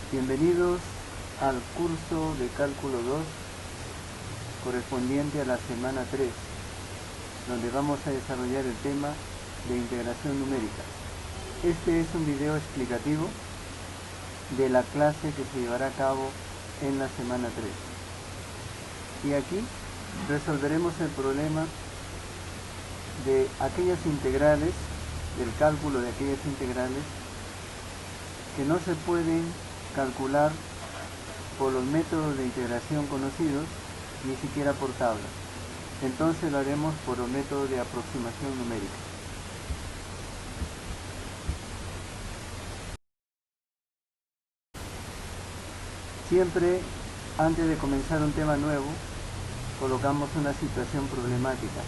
Bienvenidos al curso de cálculo 2 correspondiente a la semana 3, donde vamos a desarrollar el tema de integración numérica. Este es un video explicativo de la clase que se llevará a cabo en la semana 3. Y aquí resolveremos el problema de aquellas integrales, del cálculo de aquellas integrales que no se pueden calcular por los métodos de integración conocidos, ni siquiera por tabla. Entonces lo haremos por los métodos de aproximación numérica. Siempre, antes de comenzar un tema nuevo, colocamos una situación problemática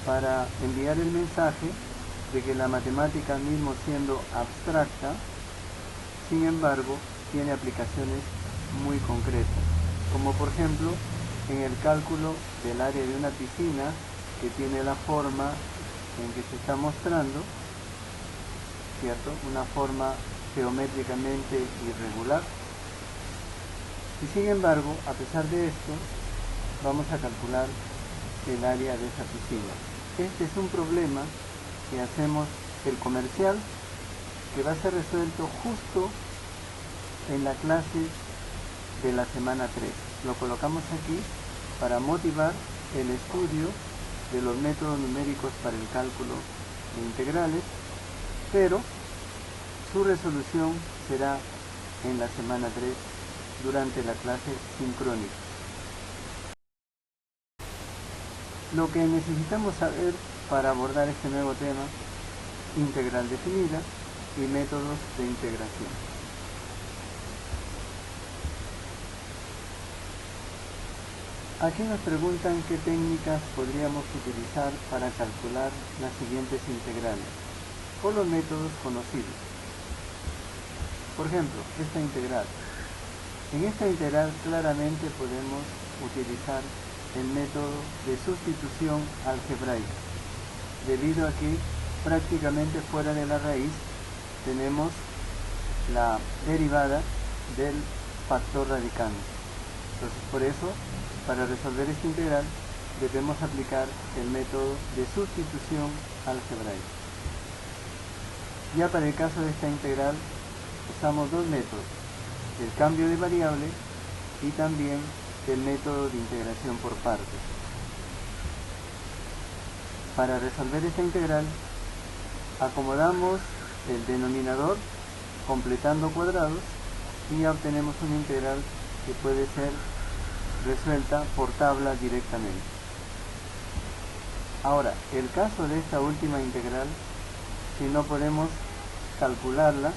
para enviar el mensaje de que la matemática, mismo siendo abstracta, sin embargo, tiene aplicaciones muy concretas, como por ejemplo en el cálculo del área de una piscina, que tiene la forma en que se está mostrando, ¿cierto? Una forma geométricamente irregular. Y sin embargo, a pesar de esto, vamos a calcular el área de esa piscina. Este es un problema que hacemos el comercial, que va a ser resuelto justo en la clase de la semana 3. Lo colocamos aquí para motivar el estudio de los métodos numéricos para el cálculo de integrales, pero su resolución será en la semana 3 durante la clase sincrónica. Lo que necesitamos saber para abordar este nuevo tema: integral definida y métodos de integración. Aquí nos preguntan qué técnicas podríamos utilizar para calcular las siguientes integrales por los métodos conocidos. Por ejemplo, esta integral. En esta integral claramente podemos utilizar el método de sustitución algebraica, debido a que prácticamente fuera de la raíz tenemos la derivada del factor radicando. Entonces, por eso, para resolver esta integral debemos aplicar el método de sustitución algebraica. Ya para el caso de esta integral usamos dos métodos: el cambio de variable y también el método de integración por partes. Para resolver esta integral acomodamos el denominador completando cuadrados y ya obtenemos una integral que puede ser resuelta por tabla directamente. Ahora, el caso de esta última integral, si no podemos calcularla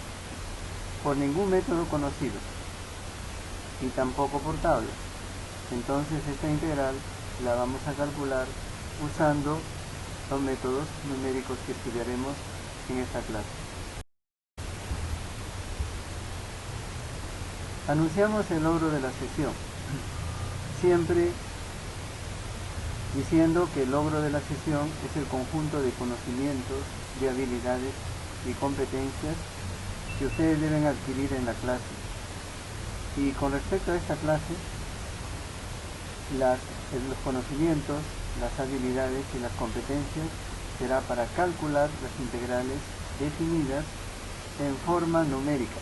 por ningún método conocido y tampoco por tabla, entonces esta integral la vamos a calcular usando los métodos numéricos que estudiaremos en esta clase. Anunciamos el logro de la sesión, siempre diciendo que el logro de la sesión es el conjunto de conocimientos, de habilidades y competencias que ustedes deben adquirir en la clase. Y con respecto a esta clase, los conocimientos, las habilidades y las competencias será para calcular las integrales definidas en forma numérica,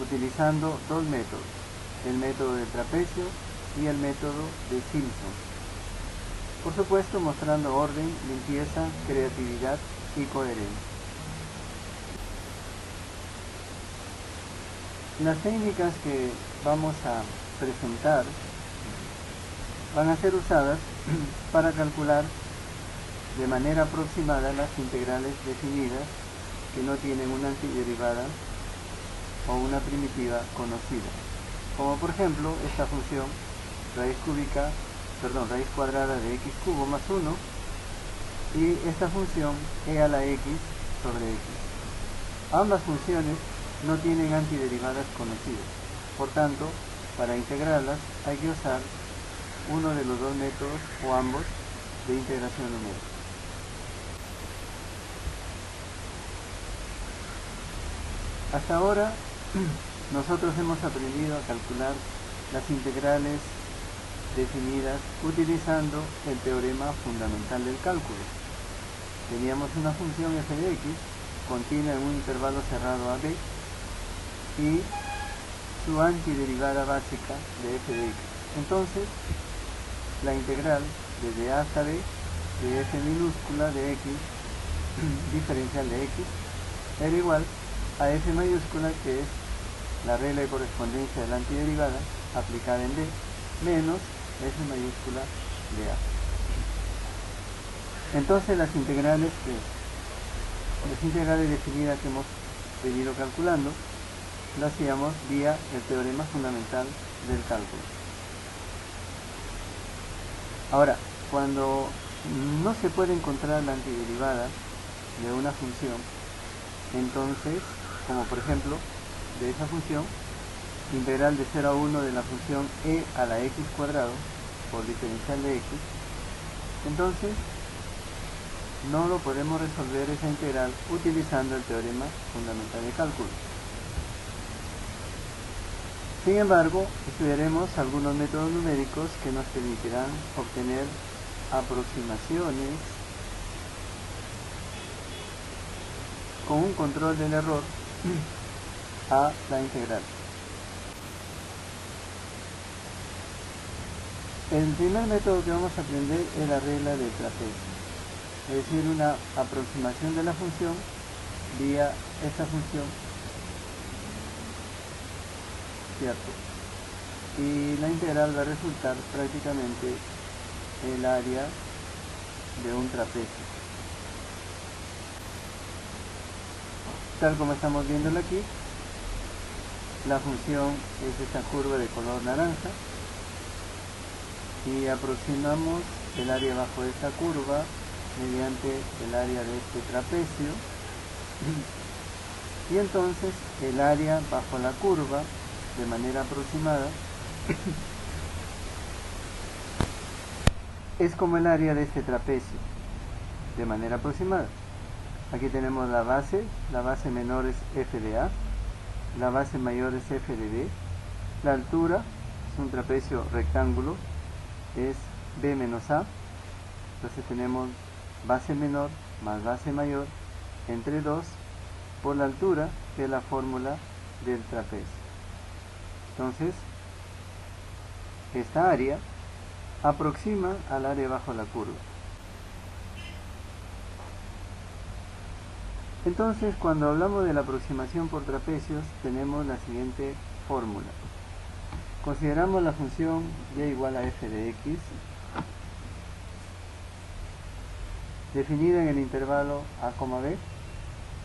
utilizando dos métodos: el método de trapecio y el método de Simpson. Por supuesto, mostrando orden, limpieza, creatividad y coherencia. Las técnicas que vamos a presentar van a ser usadas para calcular de manera aproximada las integrales definidas que no tienen una antiderivada o una primitiva conocida, como por ejemplo esta función raíz cuadrada de x cubo más 1 y esta función e a la x sobre x. Ambas funciones no tienen antiderivadas conocidas, por tanto, para integrarlas hay que usar uno de los dos métodos o ambos de integración numérica. Hasta ahora nosotros hemos aprendido a calcular las integrales definidas utilizando el teorema fundamental del cálculo. Teníamos una función f de x continua en un intervalo cerrado a b y su antiderivada básica de f de x. Entonces, la integral desde a hasta b de f minúscula de x diferencial de x era igual a f mayúscula, que es la regla de correspondencia de la antiderivada aplicada en d, menos f mayúscula de a. Entonces las integrales definidas que hemos venido calculando las hacíamos vía el teorema fundamental del cálculo. Ahora, cuando no se puede encontrar la antiderivada de una función, entonces, como por ejemplo de esa función, integral de 0 a 1 de la función e a la x cuadrado por diferencial de x, entonces no lo podemos resolver esa integral utilizando el teorema fundamental de cálculo. Sin embargo, estudiaremos algunos métodos numéricos que nos permitirán obtener aproximaciones con un control del error a la integral. El primer método que vamos a aprender es la regla del trapecio, es decir, una aproximación de la función vía esta función, ¿cierto? Y la integral va a resultar prácticamente el área de un trapecio, tal como estamos viéndolo aquí. La función es esta curva de color naranja y aproximamos el área bajo esta curva mediante el área de este trapecio, y entonces el área bajo la curva de manera aproximada es como el área de este trapecio de manera aproximada. Aquí tenemos la base menor es f de a, la base mayor es f de b, la altura es un trapecio rectángulo, es b menos a, entonces tenemos base menor más base mayor entre 2 por la altura, que es la fórmula del trapecio. Entonces, esta área aproxima al área bajo la curva. Entonces, cuando hablamos de la aproximación por trapecios, tenemos la siguiente fórmula. Consideramos la función y igual a f de x, definida en el intervalo a, b,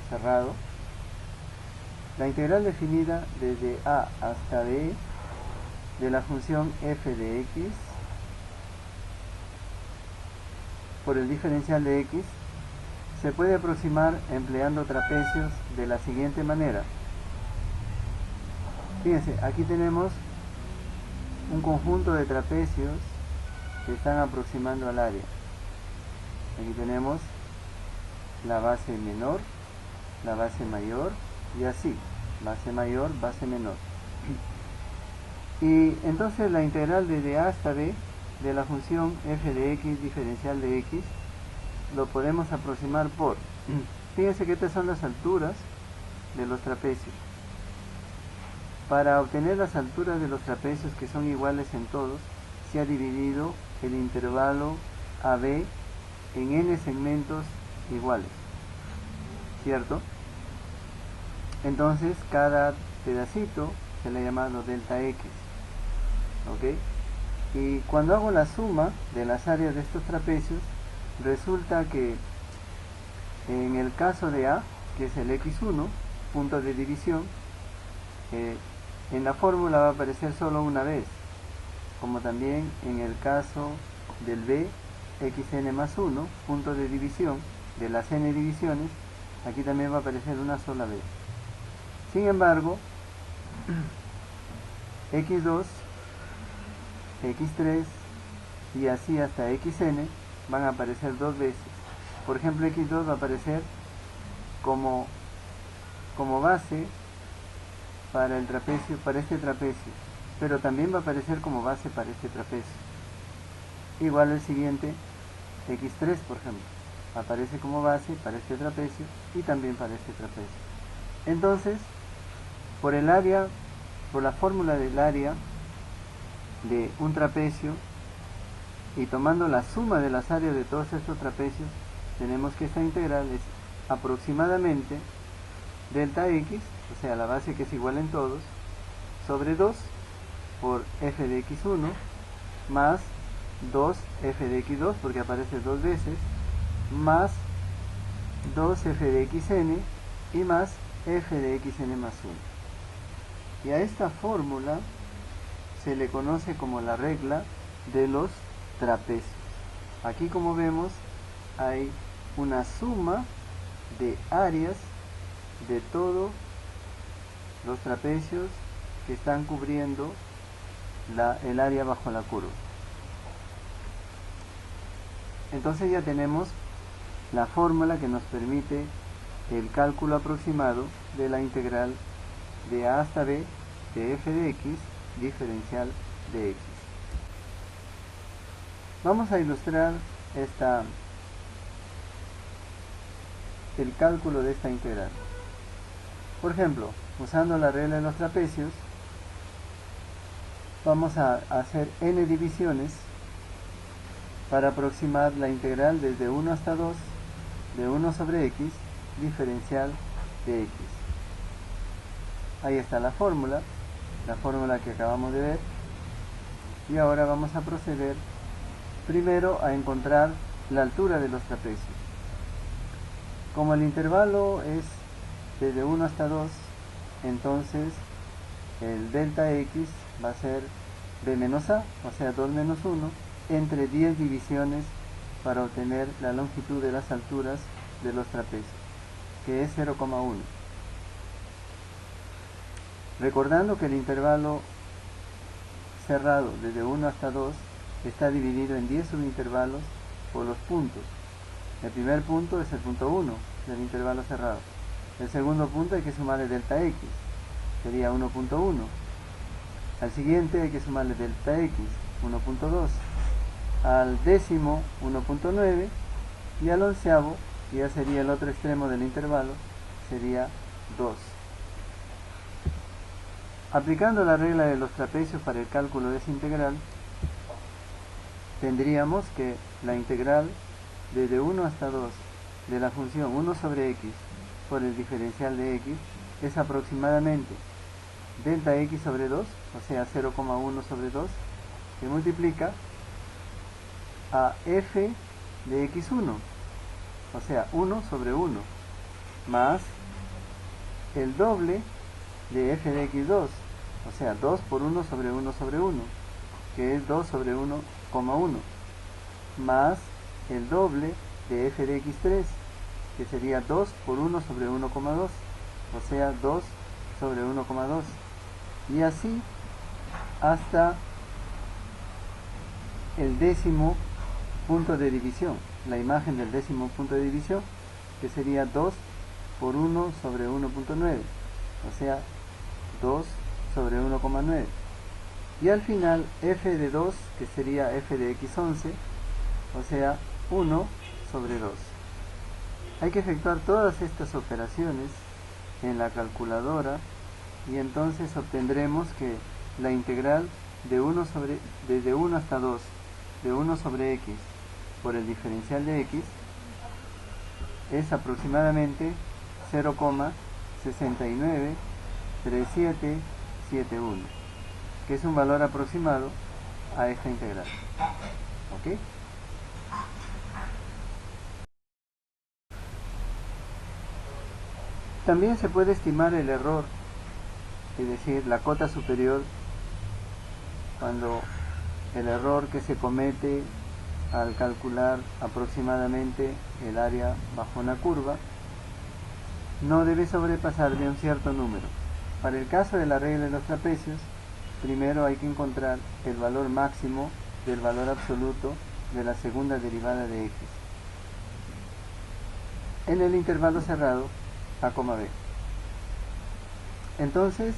cerrado. La integral definida desde a hasta b de la función f de x por el diferencial de x se puede aproximar empleando trapecios de la siguiente manera. Fíjense, aquí tenemos un conjunto de trapecios que están aproximando al área. Aquí tenemos la base menor, la base mayor y así, base mayor, base menor. Y entonces la integral desde a hasta b de la función f de x diferencial de x lo podemos aproximar por, fíjense que estas son las alturas de los trapecios. Para obtener las alturas de los trapecios, que son iguales en todos, se ha dividido el intervalo AB en n segmentos iguales, ¿cierto? Entonces cada pedacito se le ha llamado delta x, ¿ok? Y cuando hago la suma de las áreas de estos trapecios, resulta que en el caso de A, que es el x1, punto de división, en la fórmula va a aparecer solo una vez, como también en el caso del B, xn más 1, punto de división de las n divisiones, aquí también va a aparecer una sola vez. Sin embargo, x2, x3 y así hasta xn van a aparecer dos veces. Por ejemplo, x2 va a aparecer como base para el trapecio, para este trapecio, pero también va a aparecer como base para este trapecio. Igual el siguiente, x3 por ejemplo, aparece como base para este trapecio y también para este trapecio. Entonces, por el área, por la fórmula del área de un trapecio y tomando la suma de las áreas de todos estos trapecios, tenemos que esta integral es aproximadamente delta x, o sea la base que es igual en todos, sobre 2 por f de x1 más 2 f de x2 porque aparece dos veces, más 2 f de xn y más f de xn más 1. Y a esta fórmula se le conoce como la regla de los trapecios. Aquí, como vemos, hay una suma de áreas de todos los trapecios que están cubriendo el área bajo la curva. Entonces ya tenemos la fórmula que nos permite el cálculo aproximado de la integral de a hasta b de f de x diferencial de x. Vamos a ilustrar el cálculo de esta integral. Por ejemplo, usando la regla de los trapecios, vamos a hacer n divisiones para aproximar la integral desde 1 hasta 2 de 1 sobre x diferencial de x. Ahí está la fórmula que acabamos de ver. Y ahora vamos a proceder primero a encontrar la altura de los trapecios. Como el intervalo es desde 1 hasta 2, entonces el delta x va a ser b menos a, o sea 2 menos 1, entre 10 divisiones para obtener la longitud de las alturas de los trapecios, que es 0,1. Recordando que el intervalo cerrado desde 1 hasta 2 está dividido en 10 subintervalos por los puntos. El primer punto es el punto 1 del intervalo cerrado. El segundo punto hay que sumarle delta x, sería 1.1. Al siguiente hay que sumarle delta x, 1.2. Al décimo, 1.9. Y al onceavo, que ya sería el otro extremo del intervalo, sería 2. Aplicando la regla de los trapecios para el cálculo de esa integral, tendríamos que la integral desde 1 hasta 2 de la función 1 sobre x por el diferencial de x es aproximadamente delta x sobre 2, o sea 0,1 sobre 2, que multiplica a f de x1, o sea 1 sobre 1, más el doble de f de x2, o sea 2 por 1 sobre 1 sobre 1, que es 2 sobre 1,1, más el doble de f de x3, que sería 2 por 1 sobre 1,2, o sea 2 sobre 1,2, y así hasta el décimo punto de división, la imagen del décimo punto de división, que sería 2 por 1 sobre 1.9, o sea 2 sobre 1,9. Y al final f de 2, que sería f de x11, o sea 1 sobre 2. Hay que efectuar todas estas operaciones en la calculadora y entonces obtendremos que la integral desde 1 hasta 2 de 1 sobre x por el diferencial de x es aproximadamente 0,693771, que es un valor aproximado a esta integral. ¿Ok? También se puede estimar el error, es decir, la cota superior, cuando el error que se comete al calcular aproximadamente el área bajo una curva no debe sobrepasar de un cierto número. Para el caso de la regla de los trapecios, primero hay que encontrar el valor máximo del valor absoluto de la segunda derivada de x en el intervalo cerrado a, b. Entonces,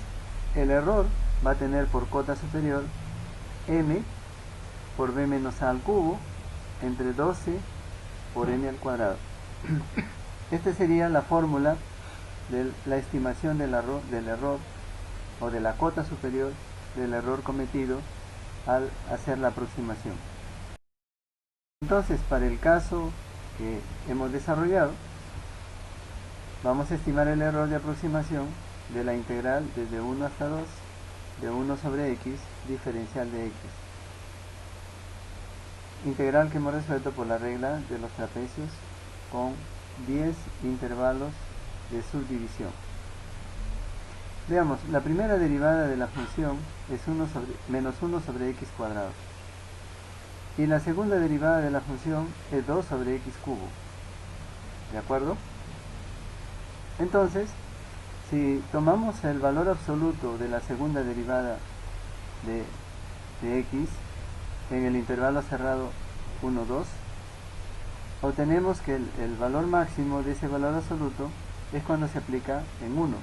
el error va a tener por cota superior m por b menos a al cubo entre 12 por n al cuadrado. Esta sería la fórmula de la estimación del error o de la cota superior del error cometido al hacer la aproximación. Entonces, para el caso que hemos desarrollado, vamos a estimar el error de aproximación de la integral desde 1 hasta 2 de 1 sobre x diferencial de x. Integral que hemos resuelto por la regla de los trapecios con 10 intervalos de subdivisión. Veamos, la primera derivada de la función es menos 1 sobre x cuadrado. Y la segunda derivada de la función es 2 sobre x cubo. ¿De acuerdo? Entonces, si tomamos el valor absoluto de la segunda derivada de x en el intervalo cerrado 1, 2, obtenemos que el valor máximo de ese valor absoluto es cuando se aplica en 1,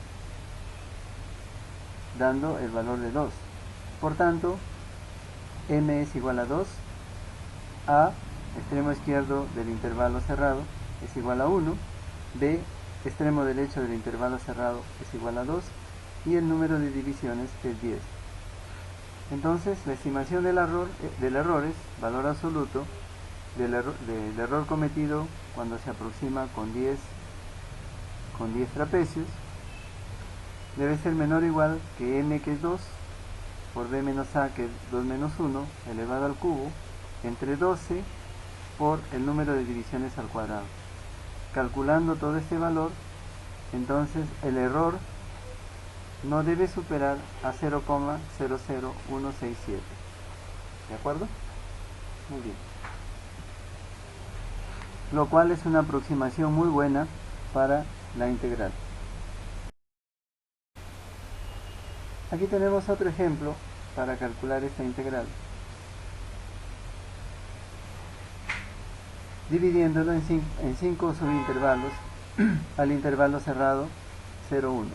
dando el valor de 2. Por tanto, m es igual a 2, a, extremo izquierdo del intervalo cerrado, es igual a 1, b, extremo derecho del intervalo cerrado, es igual a 2, y el número de divisiones es 10. Entonces, la estimación del error es valor absoluto del error cometido cuando se aproxima con 10 trapecios, debe ser menor o igual que m, que es 2, por b menos a, que es 2 menos 1, elevado al cubo, entre 12 por el número de divisiones al cuadrado. Calculando todo este valor, entonces el error no debe superar a 0,00167. ¿De acuerdo? Muy bien. Lo cual es una aproximación muy buena para la integral. Aquí tenemos otro ejemplo para calcular esta integral, dividiéndolo en 5 subintervalos al intervalo cerrado 0, 1.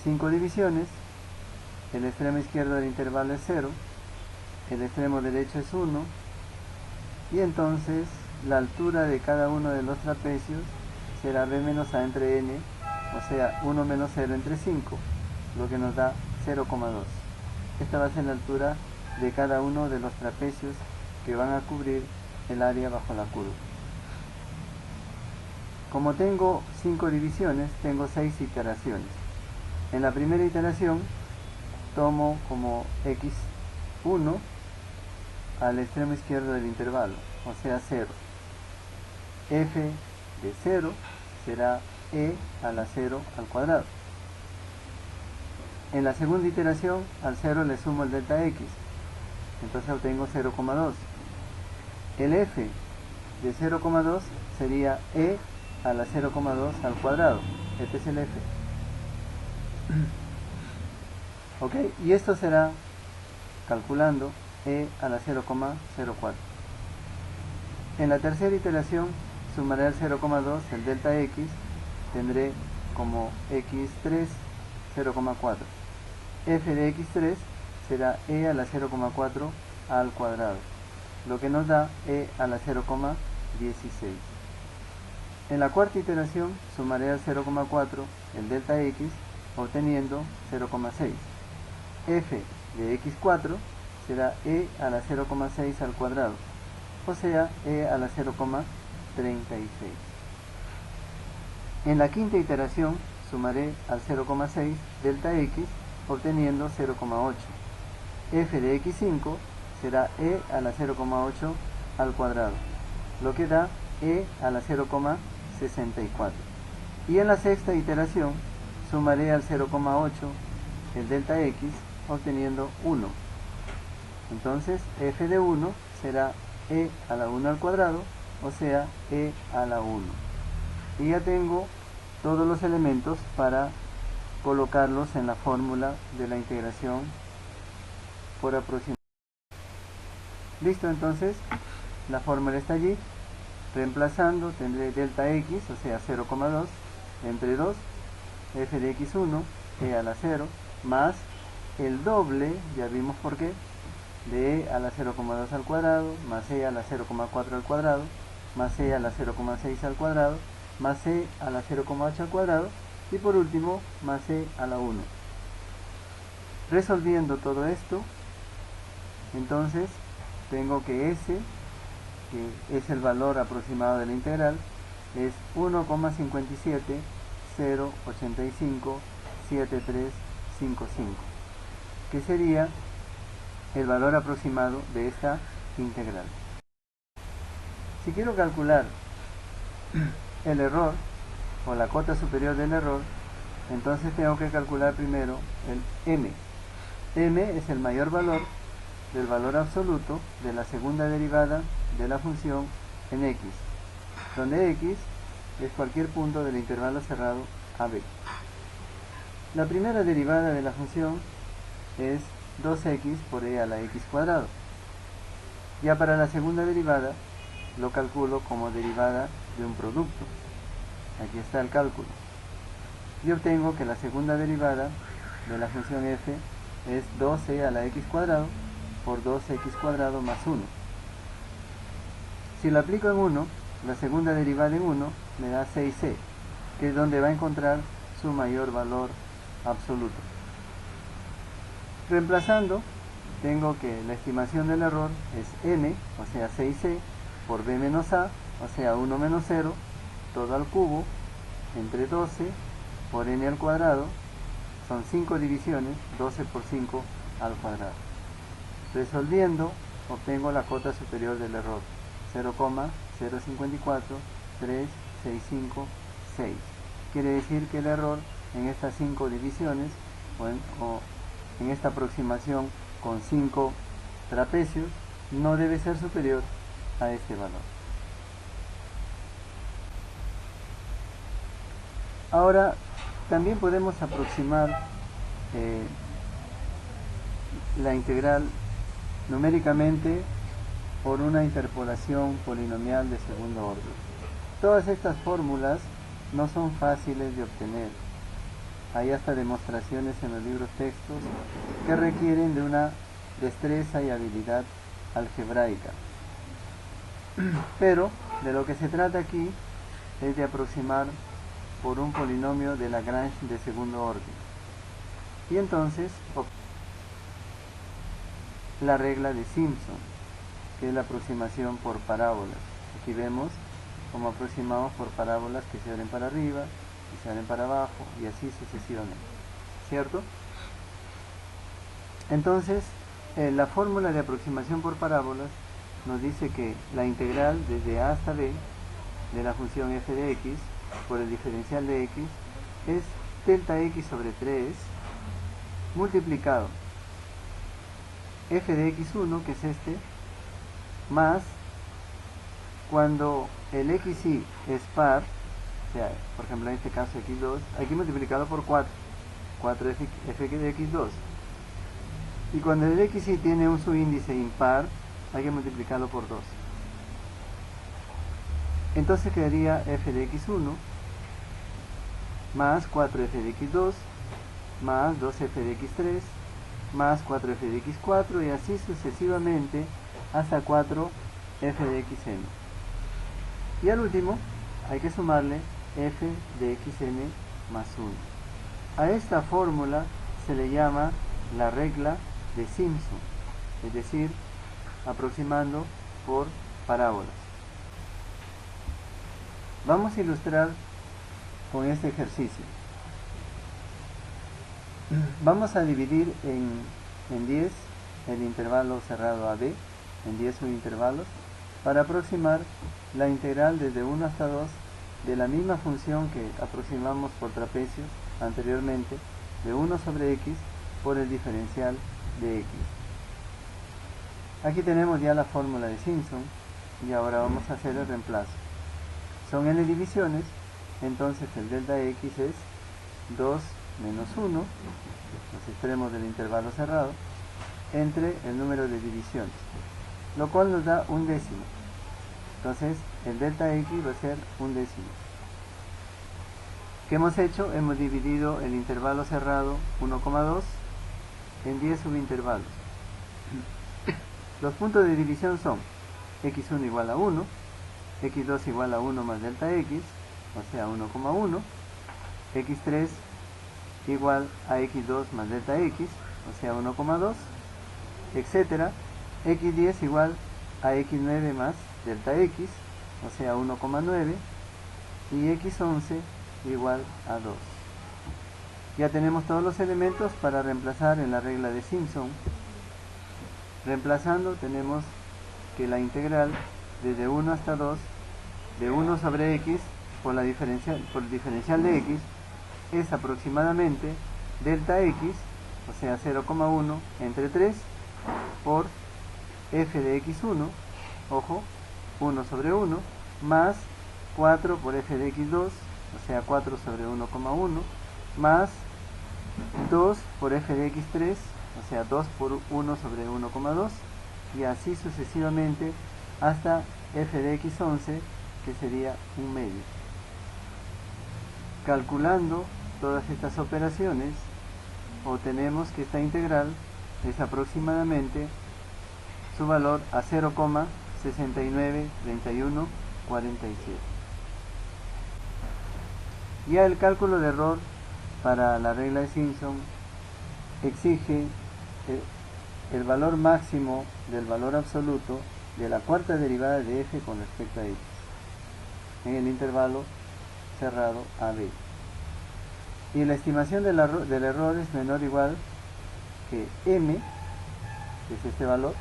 5 divisiones, el extremo izquierdo del intervalo es 0, el extremo derecho es 1, y entonces la altura de cada uno de los trapecios será b menos a entre n, o sea 1 menos 0 entre 5, lo que nos da 0,2. Esta va a ser la altura de cada uno de los trapecios que van a cubrir el área bajo la curva. Como tengo 5 divisiones, tengo 6 iteraciones. En la primera iteración tomo como x1 al extremo izquierdo del intervalo, o sea 0. F de 0 será e a la 0 al cuadrado. En la segunda iteración, al 0 le sumo el delta x, entonces obtengo 0,2. El f de 0,2 sería e a la 0,2 al cuadrado. Este es el f. Ok, y esto será calculando e a la 0,04. En la tercera iteración sumaré al 0,2 el delta x, tendré como x3 0,4. F de x3 será e a la 0,4 al cuadrado, lo que nos da e a la 0,16. En la cuarta iteración sumaré al 0,4 el delta x, obteniendo 0,6. F de x4 será e a la 0,6 al cuadrado, o sea e a la 0,36. En la quinta iteración sumaré al 0,6 delta x, obteniendo 0,8. F de x5 será e a la 0,8 al cuadrado, lo que da e a la 0,64. Y en la sexta iteración sumaré al 0,8 el delta x, obteniendo 1. Entonces f de 1 será e a la 1 al cuadrado, o sea e a la 1. Y ya tengo todos los elementos para colocarlos en la fórmula de la integración por aproximación. Listo, entonces la fórmula está allí. Reemplazando tendré delta x, o sea 0,2 entre 2, f de x1 e a la 0, más el doble, ya vimos por qué, de e a la 0,2 al cuadrado, más e a la 0,4 al cuadrado, más e a la 0,6 al cuadrado, más e a la 0,8 al cuadrado, y por último, más e a la 1. Resolviendo todo esto, entonces tengo que s, que es el valor aproximado de la integral, es 1,570857355, que sería el valor aproximado de esta integral. Si quiero calcular el error o la cota superior del error, entonces tengo que calcular primero el m. M es el mayor valor del valor absoluto de la segunda derivada de la función en x, donde x es cualquier punto del intervalo cerrado AB. La primera derivada de la función es 2x por e a la x cuadrado. Ya para la segunda derivada lo calculo como derivada de un producto. Aquí está el cálculo. Y obtengo que la segunda derivada de la función f es 2e a la x cuadrado por 2x cuadrado más 1. Si lo aplico en 1, la segunda derivada en 1 me da 6c, que es donde va a encontrar su mayor valor absoluto. Reemplazando, tengo que la estimación del error es m, o sea 6c, por b menos a, o sea 1 menos 0, todo al cubo, entre 12 por n al cuadrado, son 5 divisiones, 12 por 5 al cuadrado. Resolviendo, obtengo la cota superior del error, 0,054365,6. Quiere decir que el error en estas 5 divisiones, o en esta aproximación con 5 trapecios, no debe ser superior a este valor. Ahora, también podemos aproximar la integral numéricamente por una interpolación polinomial de segundo orden. Todas estas fórmulas no son fáciles de obtener. Hay hasta demostraciones en los libros textos que requieren de una destreza y habilidad algebraica. Pero de lo que se trata aquí es de aproximar por un polinomio de Lagrange de segundo orden. Y entonces la regla de Simpson, que es la aproximación por parábolas. Aquí vemos cómo aproximamos por parábolas que se abren para arriba y se abren para abajo y así sucesivamente, ¿cierto? Entonces la fórmula de aproximación por parábolas nos dice que la integral desde a hasta b de la función f de x por el diferencial de x es delta x sobre 3 multiplicado f de x1, que es este, más cuando el xy es par, o sea, por ejemplo en este caso x2, aquí multiplicado por 4 f de x2, y cuando el xy tiene un subíndice impar, hay que multiplicarlo por 2. Entonces quedaría f de x1 más 4f de x2 más 2f de x3 más 4f de x4 y así sucesivamente hasta 4f de xn. Y al último hay que sumarle f de xn más 1. A esta fórmula se le llama la regla de Simpson, es decir, aproximando por parábolas. Vamos a ilustrar con este ejercicio. Vamos a dividir en 10 el intervalo cerrado AB, en 10 subintervalos, para aproximar la integral desde 1 hasta 2 de la misma función que aproximamos por trapecios anteriormente, de 1 sobre x por el diferencial de x. Aquí tenemos ya la fórmula de Simpson y ahora vamos a hacer el reemplazo. Son n divisiones, entonces el delta x es 2 menos 1, los extremos del intervalo cerrado, entre el número de divisiones, lo cual nos da un décimo. Entonces el delta x va a ser un décimo. ¿Qué hemos hecho? Hemos dividido el intervalo cerrado 1,2 en 10 subintervalos. Los puntos de división son x1 igual a 1, x2 igual a 1 más delta x, o sea 1,1, x3 igual a x2 más delta x, o sea 1,2, etcétera. X10 igual a x9 más delta x, o sea 1,9, y x11 igual a 2. Ya tenemos todos los elementos para reemplazar en la regla de Simpson. Reemplazando tenemos que la integral desde 1 hasta 2 de 1 sobre x por el diferencial de x es aproximadamente delta x, o sea 0,1 entre 3 por f de x1, ojo, 1 sobre 1, más 4 por f de x2, o sea 4 sobre 1,1, más 2 por f de x3, o sea 2 por 1 sobre 1,2, y así sucesivamente hasta f de x11, que sería un medio. Calculando todas estas operaciones, obtenemos que esta integral es aproximadamente su valor a 0,693147. Ya el cálculo de error para la regla de Simpson exige el valor máximo del valor absoluto de la cuarta derivada de f con respecto a x en el intervalo cerrado AB. Y la estimación del error es menor o igual que m, que es este valor,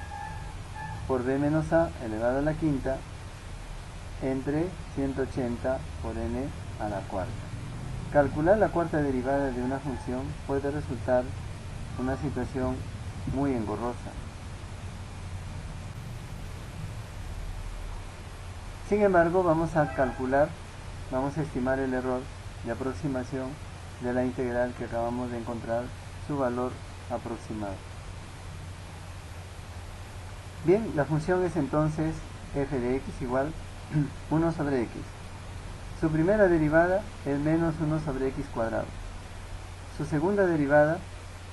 por b menos a elevado a la quinta entre 180 por n a la cuarta. Calcular la cuarta derivada de una función puede resultar una situación muy engorrosa. Sin embargo, vamos a estimar el error de aproximación de la integral que acabamos de encontrar, su valor aproximado. Bien, la función es entonces f de x igual 1 sobre x. Su primera derivada es menos 1 sobre x cuadrado. Su segunda derivada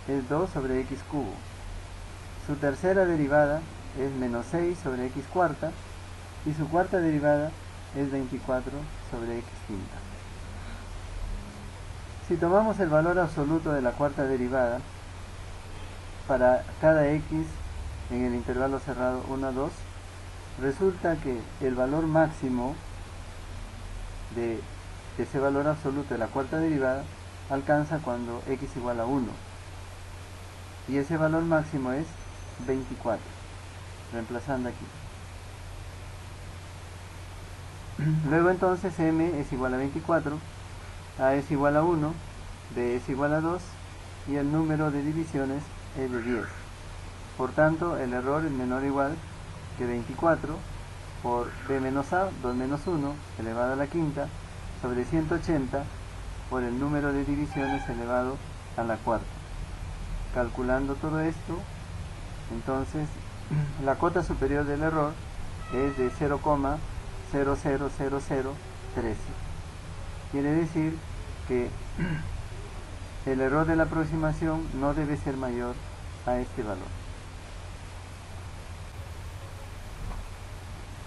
es 2 sobre x cubo. Su tercera derivada es menos 6 sobre x cuarta. Y su cuarta derivada es 24 sobre x quinta. Si tomamos el valor absoluto de la cuarta derivada para cada x en el intervalo cerrado 1 a 2, resulta que el valor máximo de ese valor absoluto de la cuarta derivada alcanza cuando x igual a 1. Y ese valor máximo es 24, reemplazando aquí. Luego entonces m es igual a 24, a es igual a 1, b es igual a 2 y el número de divisiones es de 10. Por tanto, el error es menor o igual que 24 por b menos a, 2 menos 1, elevado a la quinta, sobre 180 por el número de divisiones elevado a la cuarta. Calculando todo esto, entonces la cota superior del error es de 0,000013. Quiere decir que el error de la aproximación no debe ser mayor a este valor.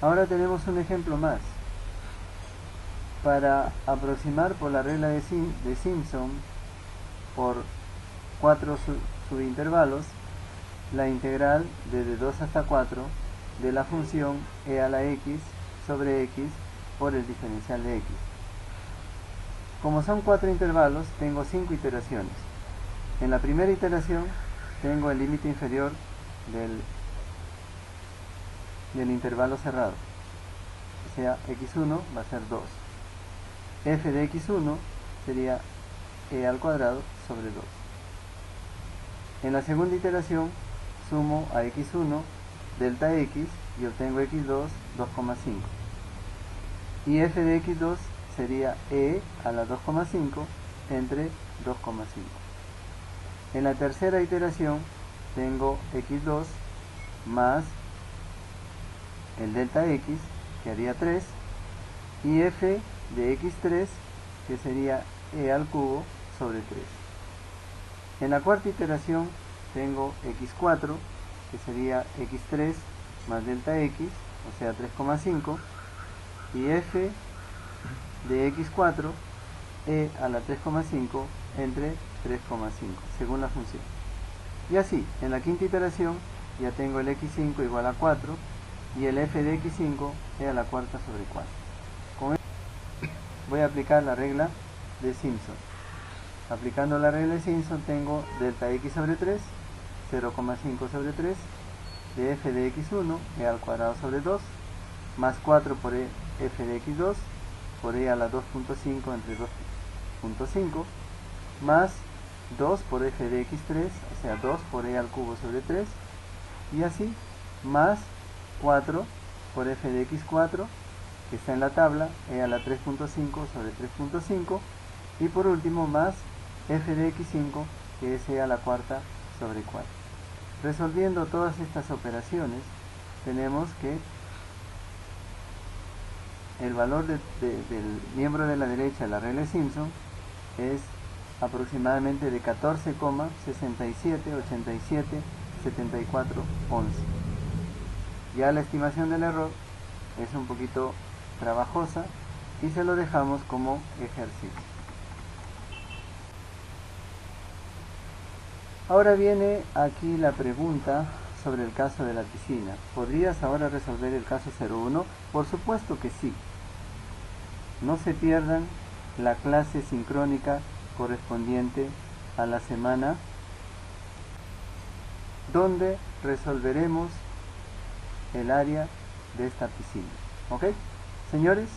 Ahora tenemos un ejemplo más. Para aproximar por la regla de Simpson por 4 subintervalos, la integral desde 2 hasta 4 de la función e a la x sobre x por el diferencial de x. Como son 4 intervalos, tengo 5 iteraciones. En la primera iteración tengo el límite inferior del intervalo cerrado, o sea, x1 va a ser 2. F de x1 sería e al cuadrado sobre 2. En la segunda iteración sumo a x1 delta x y obtengo x2 2,5. Y f de x2 sería e a la 2,5 entre 2,5. En la tercera iteración tengo x2 más el delta x, que haría 3, y f de x3, que sería e al cubo sobre 3. En la cuarta iteración tengo x4, que sería x3 más delta x, o sea 3,5, y f de x4 e a la 3,5 entre 3,5, según la función. Y así, en la quinta iteración ya tengo el x5 igual a 4 y el f de x5 e a la cuarta sobre 4. Con esto voy a aplicar la regla de Simpson. Aplicando la regla de Simpson tengo delta x sobre 3, 0,5 sobre 3, de f de x1 e al cuadrado sobre 2, más 4 por e, f de x2 por e a la 2,5 entre 2,5, más 2 por f de x3, o sea 2 por e al cubo sobre 3, y así, más 4 por f de x4, que está en la tabla, e a la 3,5 sobre 3,5, y por último más f de x5, que es e a la cuarta sobre 4. Resolviendo todas estas operaciones, tenemos que el valor del miembro de la derecha de la regla de Simpson es aproximadamente de 14,67877411. Ya la estimación del error es un poquito trabajosa y se lo dejamos como ejercicio. Ahora viene aquí la pregunta sobre el caso de la piscina. ¿Podrías ahora resolver el caso 01? Por supuesto que sí. No se pierdan la clase sincrónica correspondiente a la semana, donde resolveremos el área de esta piscina. ¿Ok? Señores,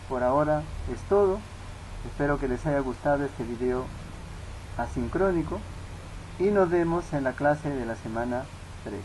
por ahora es todo. Espero que les haya gustado este video asincrónico y nos vemos en la clase de la semana 3.